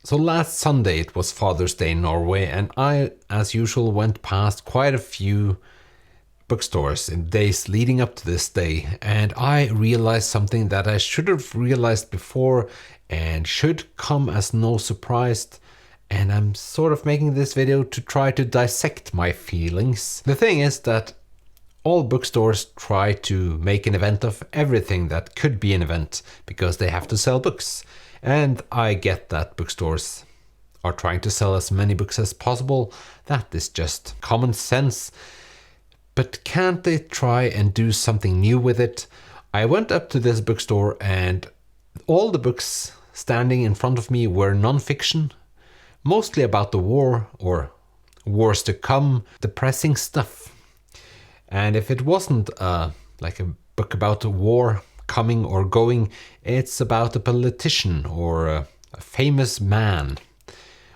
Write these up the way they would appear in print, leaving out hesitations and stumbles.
So last Sunday it was Father's Day in Norway, and I, as usual, went past quite a few bookstores in days leading up to this day, and I realized something that I should have realized before and should come as no surprise. And I'm sort of making this video to try to dissect my feelings. The thing is that all bookstores try to make an event of everything that could be an event because they have to sell books. And I get that bookstores are trying to sell as many books as possible. That is just common sense. But can't they try and do something new with it? I went up to this bookstore and all the books standing in front of me were non-fiction, mostly about the war or wars to come, depressing stuff. And if it wasn't like a book about a war coming or going, it's about a politician or a famous man.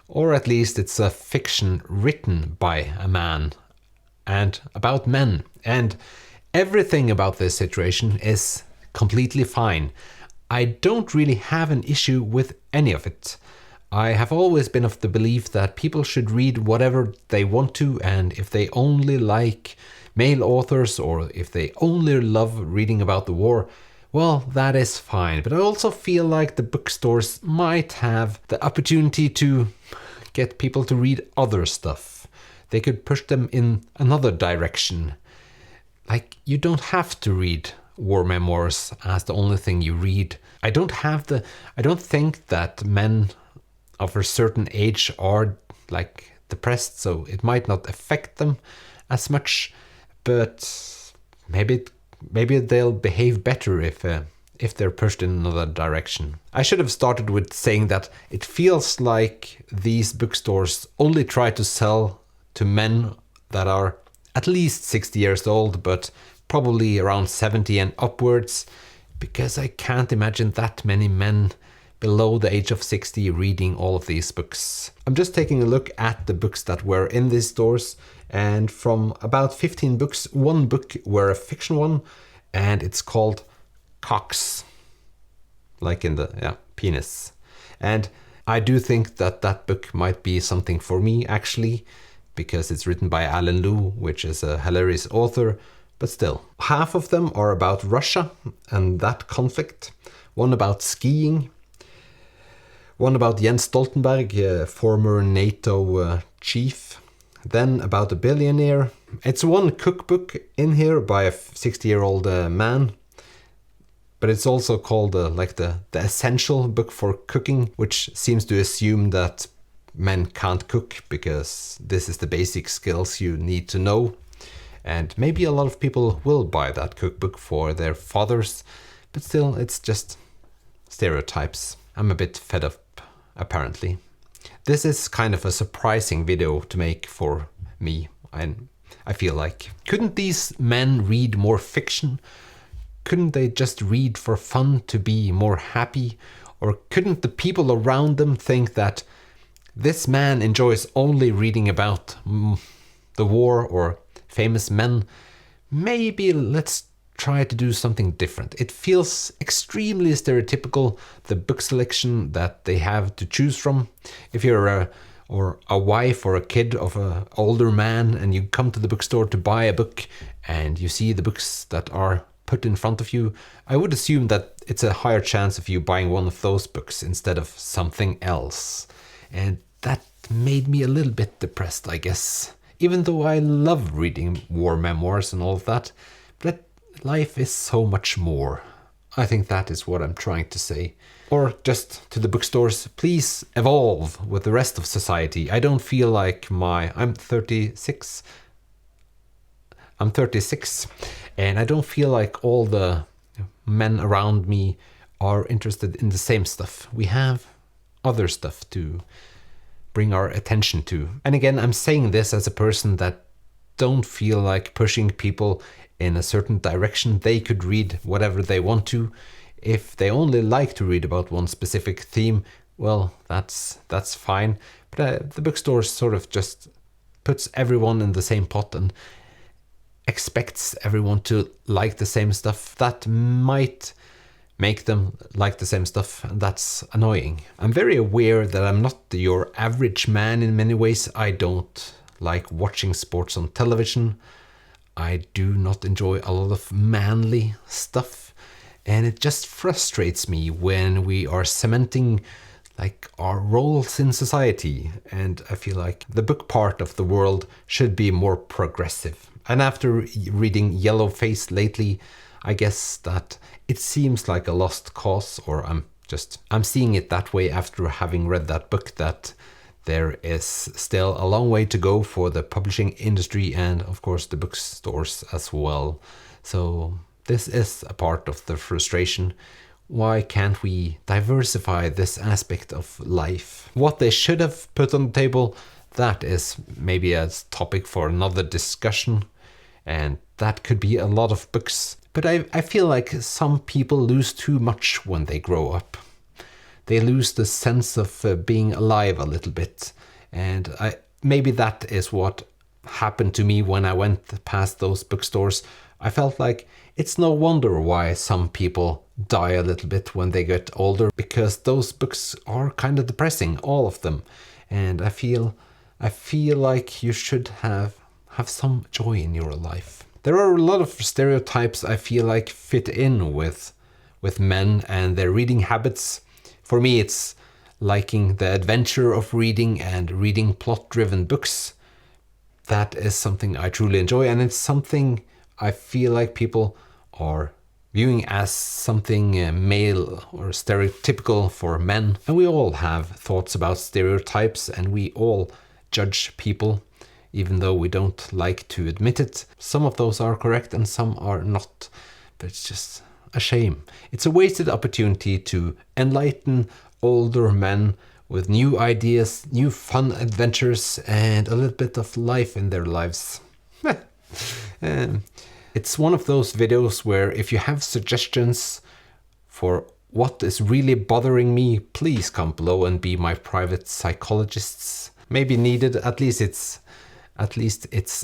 Or at least it's a fiction written by a man and about men. And everything about this situation is completely fine. I don't really have an issue with any of it. I have always been of the belief that people should read whatever they want to, and if they only like male authors or if they only love reading about the war, well, that is fine. But I also feel like the bookstores might have the opportunity to get people to read other stuff. They could push them in another direction. Like, you don't have to read war memoirs as the only thing you read. I don't think that men of a certain age are like depressed, so it might not affect them as much, but maybe they'll behave better if they're pushed in another direction. I should have started with saying that it feels like these bookstores only try to sell to men that are at least 60 years old, but probably around 70 and upwards, because I can't imagine that many men below the age of 60 reading all of these books. I'm just taking a look at the books that were in these stores, and from about 15 books, one book were a fiction one, and it's called Cox, like in the penis. And I do think that that book might be something for me, actually, because it's written by Alan Liu, which is a hilarious author, but still. Half of them are about Russia and that conflict, one about skiing, one about Jens Stoltenberg, former NATO chief, then about a billionaire. It's one cookbook in here by a 60-year-old man, but it's also called like the essential book for cooking, which seems to assume that men can't cook because this is the basic skills you need to know. And maybe a lot of people will buy that cookbook for their fathers, but still, it's just stereotypes. I'm a bit fed up, apparently. This is kind of a surprising video to make for me, and I feel like. Couldn't these men read more fiction? Couldn't they just read for fun to be more happy? Or couldn't the people around them think that this man enjoys only reading about the war or famous men? Maybe let's try to do something different. It feels extremely stereotypical, the book selection that they have to choose from. If you're a wife or a kid of an older man and you come to the bookstore to buy a book and you see the books that are put in front of you, I would assume that it's a higher chance of you buying one of those books instead of something else. And that made me a little bit depressed, I guess. Even though I love reading war memoirs and all of that, but life is so much more. I think that is what I'm trying to say. Or just to the bookstores, please evolve with the rest of society. I don't feel like I'm 36, and I don't feel like all the men around me are interested in the same stuff. We have other stuff to bring our attention to. And again, I'm saying this as a person that don't feel like pushing people in a certain direction. They could read whatever they want to. If they only like to read about one specific theme, well, that's fine. But the bookstore sort of just puts everyone in the same pot and expects everyone to like the same stuff. That might make them like the same stuff, and that's annoying. I'm very aware that I'm not your average man in many ways. I don't like watching sports on television. I do not enjoy a lot of manly stuff, and it just frustrates me when we are cementing like our roles in society, and I feel like the book part of the world should be more progressive. And after reading Yellow Face lately, I guess that it seems like a lost cause, or I'm seeing it that way after having read that book, that there is still a long way to go for the publishing industry and of course the bookstores as well. So this is a part of the frustration. Why can't we diversify this aspect of life? What they should have put on the table, that is maybe a topic for another discussion, and that could be a lot of books. But I feel like some people lose too much when they grow up. They lose the sense of being alive a little bit. And maybe that is what happened to me when I went past those bookstores. I felt like it's no wonder why some people die a little bit when they get older, because those books are kind of depressing, all of them. And I feel like you should have some joy in your life. There are a lot of stereotypes I feel like fit in with men and their reading habits. For me, it's liking the adventure of reading and reading plot-driven books. That is something I truly enjoy, and it's something I feel like people are viewing as something male or stereotypical for men. And we all have thoughts about stereotypes, and we all judge people, even though we don't like to admit it. Some of those are correct and some are not, but it's just a shame. It's a wasted opportunity to enlighten older men with new ideas, new fun adventures, and a little bit of life in their lives. It's one of those videos where if you have suggestions for what is really bothering me, please comment below and be my private psychologists. Maybe needed, at least it's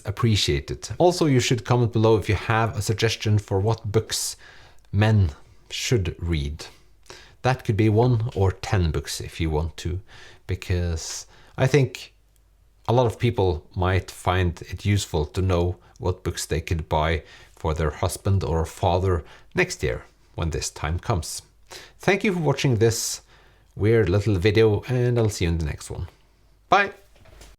appreciated. Also, you should comment below if you have a suggestion for what books men should read. That could be 1 or 10 books if you want to, because I think a lot of people might find it useful to know what books they could buy for their husband or father next year when this time comes. Thank you for watching this weird little video, and I'll see you in the next one. Bye!